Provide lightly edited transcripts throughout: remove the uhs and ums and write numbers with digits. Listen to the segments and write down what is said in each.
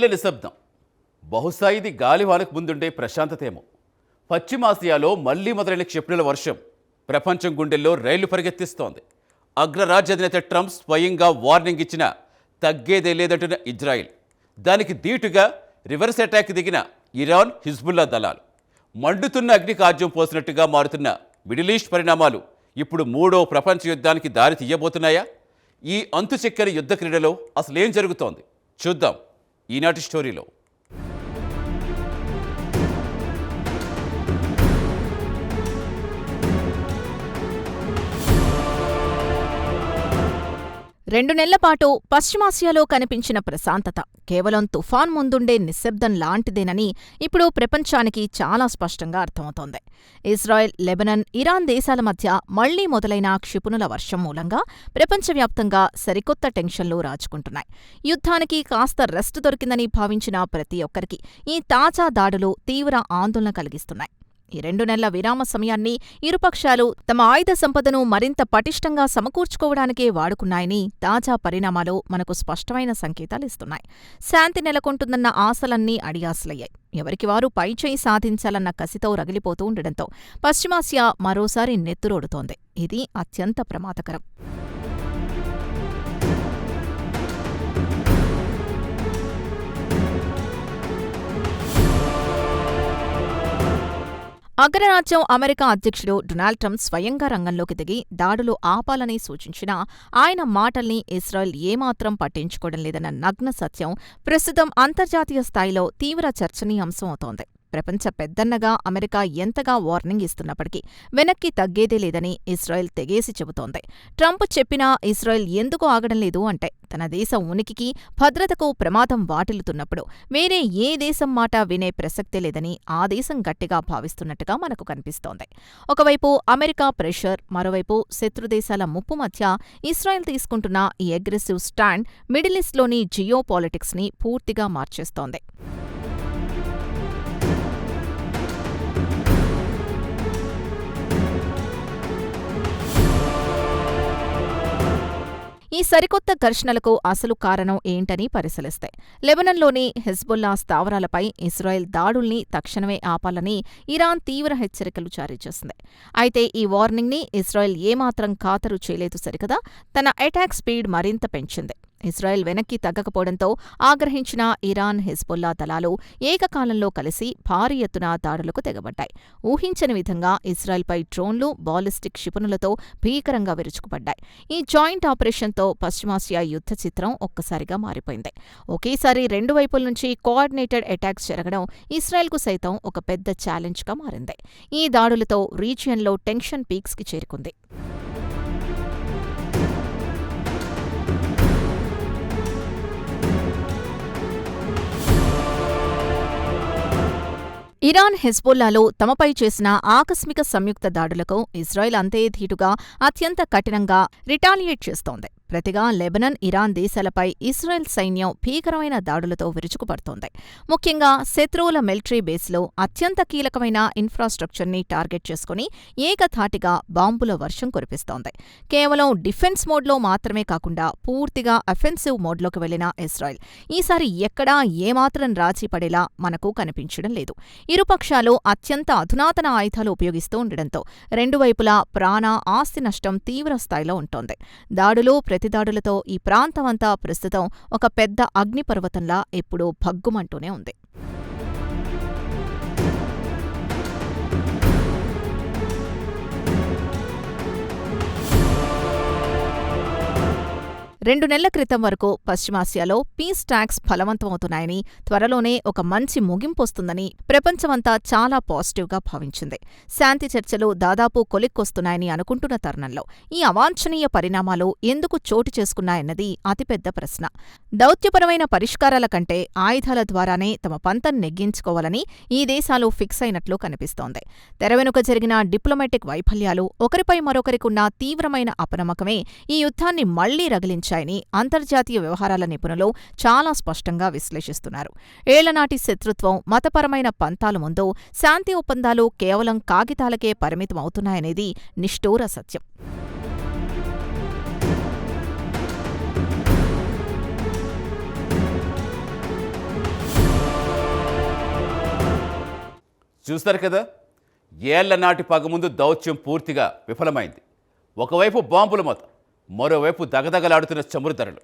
నెలల నిశ్శబ్దం. బహుశా ఇది గాలివానకు ముందుండే ప్రశాంతతేమో. పశ్చిమాసియాలో మళ్లీ మొదలైన క్షిపణుల వర్షం ప్రపంచం గుండెల్లో రైళ్లు పరిగెత్తిస్తోంది. అగ్రరాజ్య అధినేత ట్రంప్ స్వయంగా వార్నింగ్ ఇచ్చినా తగ్గేదే లేదంటున్న ఇజ్రాయిల్, దానికి దీటుగా రివర్స్ అటాక్ దిగిన ఇరాన్, హిజ్బుల్లా దళాలు, మండుతున్న అగ్నికార్యం పోసినట్టుగా మారుతున్న మిడిల్ ఈస్ట్ పరిణామాలు ఇప్పుడు మూడో ప్రపంచ యుద్ధానికి దారి తీయబోతున్నాయా? ఈ అంతుచిక్కని యుద్ధ క్రీడలో అసలేం జరుగుతోంది చూద్దాం ఈనాటి స్టోరీలో. రెండు నెలల పాటు పశ్చిమాసియాలో కనిపించిన ప్రశాంతత కేవలం తుఫాన్ ముందుండే నిశ్శబ్దం లాంటిదేనని ఇప్పుడు ప్రపంచానికి చాలా స్పష్టంగా అర్థమవుతోంది. ఇజ్రాయెల్, లెబనాన్, ఇరాన్ దేశాల మధ్య మళ్లీ మొదలైన క్షిపణుల వర్షం మూలంగా ప్రపంచవ్యాప్తంగా సరికొత్త టెన్షన్లు రాజుకుంటున్నాయి. యుద్ధానికి కాస్త రెస్ట్ దొరికిందని భావించిన ప్రతి ఒక్కరికి ఈ తాజా దాడులు తీవ్ర ఆందోళన కలిగిస్తున్నాయి. ఈ 2 నెలల విరామ సమయాన్ని ఇరుపక్షాలు తమ ఆయుధ సంపదను మరింత పటిష్టంగా సమకూర్చుకోవడానికే వాడుకున్నాయని తాజా పరిణామాలు మనకు స్పష్టమైన సంకేతాలిస్తున్నాయి. శాంతి నెలకొంటుందన్న ఆశలన్నీ అడియాసలయ్యాయి. ఎవరికి వారు పైచేయి సాధించాలన్న కసితో రగిలిపోతూ ఉండడంతో పశ్చిమాసియా మరోసారి నెత్తురోడుతోంది. ఇది అత్యంత ప్రమాదకరం. అగ్రరాజ్యం అమెరికా అధ్యక్షుడు డొనాల్డ్ ట్రంప్ స్వయంగా రంగంలోకి దిగి దాడులు ఆపాలని సూచించినా ఆయన మాటల్ని ఇజ్రాయెల్ ఏమాత్రం పట్టించుకోవడం లేదన్న నగ్న సత్యం ప్రస్తుతం అంతర్జాతీయ స్థాయిలో తీవ్ర చర్చనీయాంశం అవుతోంది. ప్రపంచ పెద్దన్నగా అమెరికా ఎంతగా వార్నింగ్ ఇస్తున్నప్పటికీ వెనక్కి తగ్గేదే లేదని ఇజ్రాయెల్ తెగేసి చెబుతోంది. ట్రంప్ చెప్పినా ఇజ్రాయెల్ ఎందుకు ఆగడం లేదు అంటే తన దేశ ఉనికికి, భద్రతకు ప్రమాదం వాటిల్లుతున్నప్పుడు వేరే ఏ దేశం మాట వినే ప్రసక్తే లేదని ఆ దేశం గట్టిగా భావిస్తున్నట్టుగా మనకు కనిపిస్తోంది. ఒకవైపు అమెరికా ప్రెషర్, మరోవైపు శత్రుదేశాల ముప్పు మధ్య ఇజ్రాయెల్ తీసుకుంటున్న ఈ అగ్రెసివ్ స్టాండ్ మిడిల్ ఈస్ట్లోని జియో పాలిటిక్స్ని పూర్తిగా మార్చేస్తోంది. ఈ సరికొత్త ఘర్షణలకు అసలు కారణం ఏంటని పరిశీలిస్తే లెబనాన్లోని హిజ్బుల్లా స్థావరాలపై ఇజ్రాయెల్ దాడుల్ని తక్షణమే ఆపాలని ఇరాన్ తీవ్ర హెచ్చరికలు జారీ చేసింది. అయితే ఈ వార్నింగ్ని ఇజ్రాయెల్ ఏమాత్రం ఖాతరు చేయలేదు సరికదా, తన అటాక్ స్పీడ్ మరింత పెంచింది. ఇజ్రాయెల్ వెనక్కి తగ్గకపోవడంతో ఆగ్రహించిన ఇరాన్, హిజ్బుల్లా దళాలు ఏకకాలంలో కలిసి భారీ ఎత్తున దాడులకు తెగబడ్డాయి. ఊహించని విధంగా ఇజ్రాయెల్పై డ్రోన్లు, బాలిస్టిక్ క్షిపణులతో భీకరంగా విరుచుకుపడ్డాయి. ఈ జాయింట్ ఆపరేషన్తో పశ్చిమాసియా యుద్ధ చిత్రం ఒక్కసారిగా మారిపోయింది. ఒకేసారి 2 వైపుల నుంచి కోఆర్డినేటెడ్ అటాక్స్ జరగడం ఇజ్రాయెల్కు సైతం ఒక పెద్ద ఛాలెంజ్గా మారింది. ఈ దాడులతో రీజియన్లో టెన్షన్ పీక్స్కి చేరుకుంది. ఇరాన్, హిజ్బుల్లాలు తమపై చేసిన ఆకస్మిక సంయుక్త దాడులకు ఇజ్రాయెల్ అంతే ధీటుగా, అత్యంత కఠినంగా రిటాలియేట్ చేస్తోంది. ప్రతిగా లెబనాన్, ఇరాన్ దేశాలపై ఇజ్రాయెల్ సైన్యం భీకరమైన దాడులతో విరుచుకుపడుతోంది. ముఖ్యంగా శత్రువుల మిలిటరీ బేస్లో అత్యంత కీలకమైన ఇన్ఫ్రాస్ట్రక్చర్ని టార్గెట్ చేసుకుని ఏకధాటిగా బాంబుల వర్షం కురిపిస్తోంది. కేవలం డిఫెన్స్ మోడ్లో మాత్రమే కాకుండా పూర్తిగా అఫెన్సివ్ మోడ్లోకి వెళ్లిన ఇజ్రాయెల్ ఈసారి ఎక్కడా ఏమాత్రం రాజీ పడేలా మనకు కనిపించడం లేదు. ఇరుపక్షాలు అత్యంత అధునాతన ఆయుధాలు ఉపయోగిస్తూ ఉండడంతో రెండు వైపులా ప్రాణ, ఆస్తి నష్టం తీవ్ర స్థాయిలో ఉంటోంది. దాడులు, ప్రతిదాడులతో ఈ ప్రాంతమంతా ప్రస్తుతం ఒక పెద్ద అగ్నిపర్వతంలా ఎప్పుడూ భగ్గుమంటూనే ఉంది. 2 నెలల క్రితం వరకు పశ్చిమాసియాలో పీస్ టాక్స్ ఫలవంతమవుతున్నాయని, త్వరలోనే ఒక మంచి ముగింపొస్తుందని ప్రపంచమంతా చాలా పాజిటివ్గా భావించింది. శాంతి చర్చలు దాదాపు కొలిక్కొస్తున్నాయని అనుకుంటున్న తరుణంలో ఈ అవాంఛనీయ పరిణామాలు ఎందుకు చోటు చేసుకున్నాయన్నది అతిపెద్ద ప్రశ్న. దౌత్యపరమైన పరిష్కారాల కంటే ఆయుధాల ద్వారానే తమ పంతం నెగ్గించుకోవాలని ఈ దేశాలు ఫిక్స్ అయినట్లు కనిపిస్తోంది. తెరవెనుక జరిగిన డిప్లొమాటిక్ వైఫల్యాలు, ఒకరిపై మరొకరికున్న తీవ్రమైన అపనమ్మకమే ఈ యుద్ధాన్ని మళ్లీ రగిలించాయని అంతర్జాతీయ వ్యవహారాల నిపుణులు చాలా స్పష్టంగా విశ్లేషిస్తున్నారు. ఏళ్లనాటి శత్రుత్వం, మతపరమైన పంతాలు ముందు శాంతి ఒప్పందాలు కేవలం కాగితాలకే పరిమితమవుతున్నాయనేది నిష్ఠూర సత్యం. చూస్తారు కదా, ఏళ్ల నాటి పగ ముందు దౌత్యం పూర్తిగా విఫలమైంది. ఒకవైపు బాంబుల మొత, మరోవైపు దగదగలాడుతున్న చమురు ధరలు.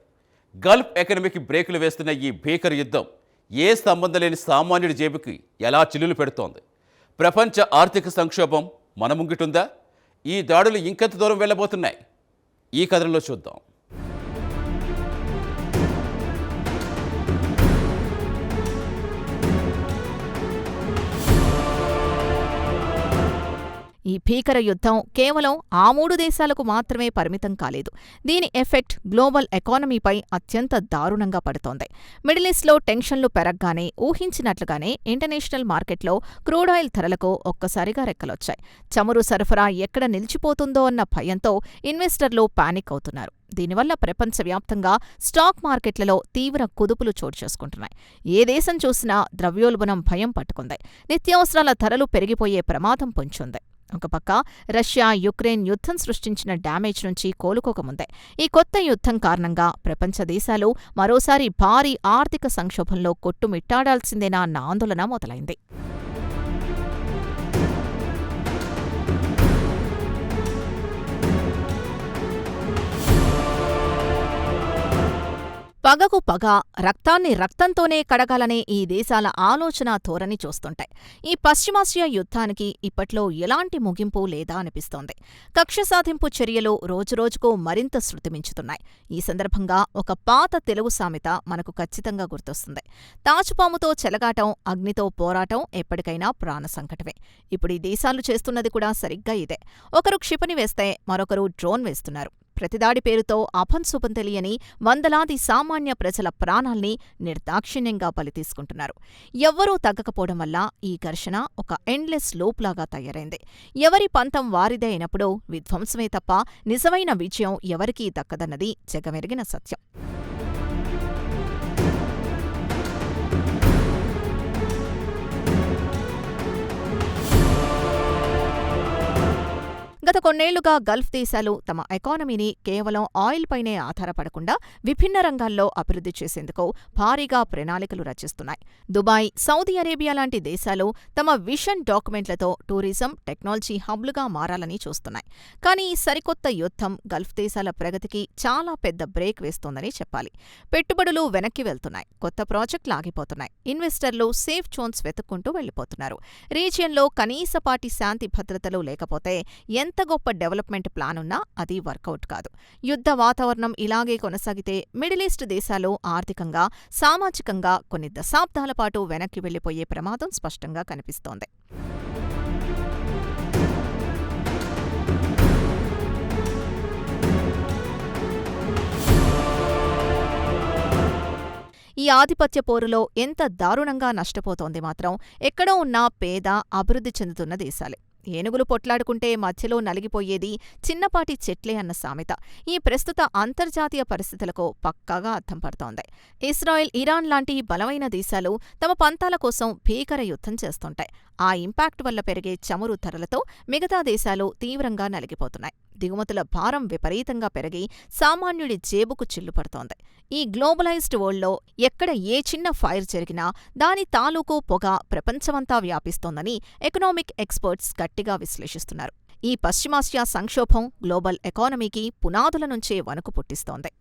గల్ఫ్ ఎకనమీకి బ్రేకులు వేస్తున్న ఈ భీకర యుద్ధం ఏ సంబంధం లేని సామాన్యుడి జేబుకి ఎలా చిల్లులు పెడుతోంది? ప్రపంచ ఆర్థిక సంక్షోభం మన ముంగిటుందా? ఈ దాడులు ఇంకెంత దూరం వెళ్ళబోతున్నాయి? ఈ కథనంలో చూద్దాం. ఈ భీకర యుద్ధం కేవలం ఆ 3 దేశాలకు మాత్రమే పరిమితం కాలేదు. దీని ఎఫెక్ట్ గ్లోబల్ ఎకానమీపై అత్యంత దారుణంగా పడుతోంది. మిడిల్ ఈస్ట్లో టెన్షన్లు పెరగ్గానే ఊహించినట్లుగానే ఇంటర్నేషనల్ మార్కెట్లో క్రూడ్ ఆయిల్ ధరలకు ఒక్కసారిగా రెక్కలొచ్చాయి. చమురు సరఫరా ఎక్కడ నిలిచిపోతుందో అన్న భయంతో ఇన్వెస్టర్లు పానిక్ అవుతున్నారు. దీనివల్ల ప్రపంచవ్యాప్తంగా స్టాక్ మార్కెట్లలో తీవ్ర కుదుపులు చోటు చేసుకుంటున్నాయి. ఏ దేశం చూసినా ద్రవ్యోల్బణం భయం పట్టుకుంది. నిత్యావసరాల ధరలు పెరిగిపోయే ప్రమాదం పొంచుంది. ఒక పక్క రష్యా యుక్రెయిన్ యుద్ధం సృష్టించిన డ్యామేజ్ నుంచి కోలుకోకముందే ఈ కొత్త యుద్ధం కారణంగా ప్రపంచ దేశాలు మరోసారి భారీ ఆర్థిక సంక్షోభంలో కొట్టుమిట్టాడాల్సిందేనా అన్న ఆందోళన మొదలైంది. పగకు పగ, రక్తాన్ని రక్తంతోనే కడగాలనే ఈ దేశాల ఆలోచన ధోరణి చూస్తుంటాయి. ఈ పశ్చిమాసియా యుద్ధానికి ఇప్పట్లో ఎలాంటి ముగింపు లేదా అనిపిస్తోంది. కక్ష సాధింపు చర్యలు రోజురోజుకు మరింత శృతిమించుతున్నాయి. ఈ సందర్భంగా ఒక పాత తెలుగు సామెత మనకు ఖచ్చితంగా గుర్తొస్తుంది. తాచుపాముతో చెలగాటం, అగ్నితో పోరాటం ఎప్పటికైనా ప్రాణ సంకటమే. ఇప్పుడు ఈ దేశాలు చేస్తున్నది కూడా సరిగ్గా ఇదే. ఒకరు క్షిపణి వేస్తే మరొకరు డ్రోన్ వేస్తున్నారు. ప్రతిదాడి పేరుతో అభంశుభం తెలియని వందలాది సామాన్య ప్రజల ప్రాణాల్ని నిర్దాక్షిణ్యంగా బలితీసుకుంటున్నారు. ఎవ్వరూ తగ్గకపోవడం వల్ల ఈ ఘర్షణ ఒక ఎండ్లెస్ లూప్లాగా తయారైంది. ఎవరి పంతం వారిదే అయినప్పుడు విధ్వంసమే తప్ప నిజమైన విజయం ఎవరికీ దక్కదన్నది జగమెరిగిన సత్యం. గత కొన్నేళ్లుగా గల్ఫ్ దేశాలు తమ ఎకానమీని కేవలం ఆయిల్ పైనే ఆధారపడకుండా విభిన్న రంగాల్లో అభివృద్ధి చేసేందుకు భారీగా ప్రణాళికలు రచిస్తున్నాయి. దుబాయ్, సౌదీ అరేబియా లాంటి దేశాలు తమ విషన్ డాక్యుమెంట్లతో టూరిజం, టెక్నాలజీ హబ్లుగా మారాలని చూస్తున్నాయి. కానీ ఈ సరికొత్త యుద్ధం గల్ఫ్ దేశాల ప్రగతికి చాలా పెద్ద బ్రేక్ వేస్తోందని చెప్పాలి. పెట్టుబడులు వెనక్కి వెళ్తున్నాయి, కొత్త ప్రాజెక్టులు ఆగిపోతున్నాయి, ఇన్వెస్టర్లు సేఫ్ జోన్స్ వెతుక్కుంటూ వెళ్లిపోతున్నారు. రీజియన్లో కనీసపాటి శాంతి భద్రతలు లేకపోతే ఎంత గొప్ప డెవలప్మెంట్ ప్లాన్ ఉన్నా అది వర్కౌట్ కాదు. యుద్ధ వాతావరణం ఇలాగే కొనసాగితే మిడిల్ ఈస్ట్ దేశాలు ఆర్థికంగా, సామాజికంగా కొన్ని దశాబ్దాల పాటు వెనక్కి వెళ్లిపోయే ప్రమాదం స్పష్టంగా కనిపిస్తోంది. ఈ ఆధిపత్య పోరులో ఎంత దారుణంగా నష్టపోతోంది మాత్రం ఎక్కడో ఉన్న పేద, అభివృద్ధి చెందుతున్న దేశాలే. ఏనుగులు పొట్లాడుకుంటే మధ్యలో నలిగిపోయేది చిన్నపాటి చెట్లే అన్న సామెత ఈ ప్రస్తుత అంతర్జాతీయ పరిస్థితులకు పక్కాగా అర్థం పడుతోంది. ఇస్రాయెల్, ఇరాన్ లాంటి బలమైన దేశాలు తమ పంతాల కోసం భీకర యుద్ధం చేస్తుంటాయి. ఆ ఇంపాక్ట్ వల్ల పెరిగే చమురు ధరలతో మిగతా దేశాలు తీవ్రంగా నలిగిపోతున్నాయి. దిగుమతుల భారం విపరీతంగా పెరిగి సామాన్యుడి జేబుకు చిల్లుపడుతోంది. ఈ గ్లోబలైజ్డ్ వరల్డ్లో ఎక్కడ ఏ చిన్న ఫైర్ జరిగినా దాని తాలూకు పొగ ప్రపంచమంతా వ్యాపిస్తోందని ఎకనామిక్ ఎక్స్పర్ట్స్ గట్టిగా విశ్లేషిస్తున్నారు. ఈ పశ్చిమాసియా సంక్షోభం గ్లోబల్ ఎకానమీకి పునాదుల నుంచే వణుకు పుట్టిస్తోంది.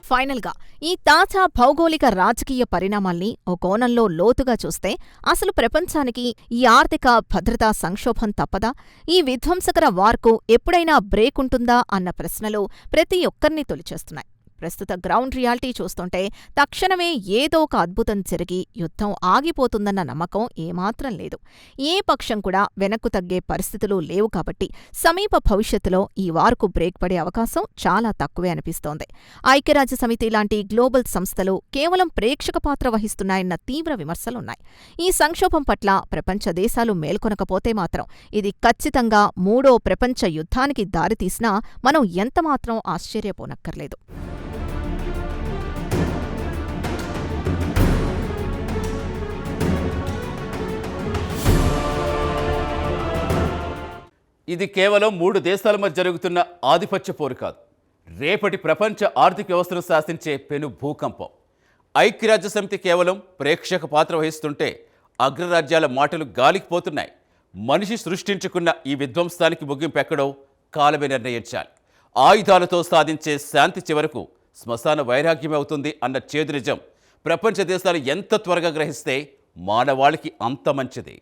ఫైనల్గా ఈ తాజా భౌగోళిక రాజకీయ పరిణామాల్ని ఓ కోణంలో లోతుగా చూస్తే అసలు ప్రపంచానికి ఈ ఆర్థిక భద్రతా సంక్షోభం తప్పదా? ఈ విధ్వంసకర వార్కు ఎప్పుడైనా బ్రేక్ ఉంటుందా అన్న ప్రశ్నలు ప్రతి ఒక్కర్నీ తొలిచేస్తున్నాయి. ప్రస్తుత గ్రౌండ్ రియాలిటీ చూస్తుంటే తక్షణమే ఏదో ఒక అద్భుతం జరిగి యుద్ధం ఆగిపోతుందన్న నమ్మకం ఏమాత్రం లేదు. ఏ పక్షం కూడా వెనక్కు తగ్గే పరిస్థితులు లేవు కాబట్టి సమీప భవిష్యత్తులో ఈ వార్కు బ్రేక్ పడే అవకాశం చాలా తక్కువే అనిపిస్తోంది. ఐక్యరాజ్యసమితి లాంటి గ్లోబల్ సంస్థలు కేవలం ప్రేక్షక పాత్ర వహిస్తున్నాయన్న తీవ్ర విమర్శలున్నాయి. ఈ సంక్షోభం పట్ల ప్రపంచ దేశాలు మేల్కొనకపోతే మాత్రం ఇది ఖచ్చితంగా 3వ ప్రపంచ యుద్ధానికి దారితీసినా మనం ఎంతమాత్రం ఆశ్చర్యపోనక్కర్లేదు. ఇది కేవలం 3 దేశాల మధ్య జరుగుతున్న ఆధిపత్య పోరు కాదు. రేపటి ప్రపంచ ఆర్థిక వ్యవస్థను శాసించే పెను భూకంపం. ఐక్యరాజ్య సమితి కేవలం ప్రేక్షక పాత్ర వహిస్తుంటే అగ్రరాజ్యాల మాటలు గాలికి పోతున్నాయి. మనిషి సృష్టించుకున్న ఈ విధ్వంసానికి ముగింపు ఎక్కడో కాలమే నిర్ణయించాలి. ఆయుధాలతో సాధించే శాంతి చివరకు శ్మశాన వైరాగ్యమే అవుతుంది అన్న చేదు నిజం ప్రపంచ దేశాలు ఎంత త్వరగా గ్రహిస్తే మానవాళికి అంత మంచిది.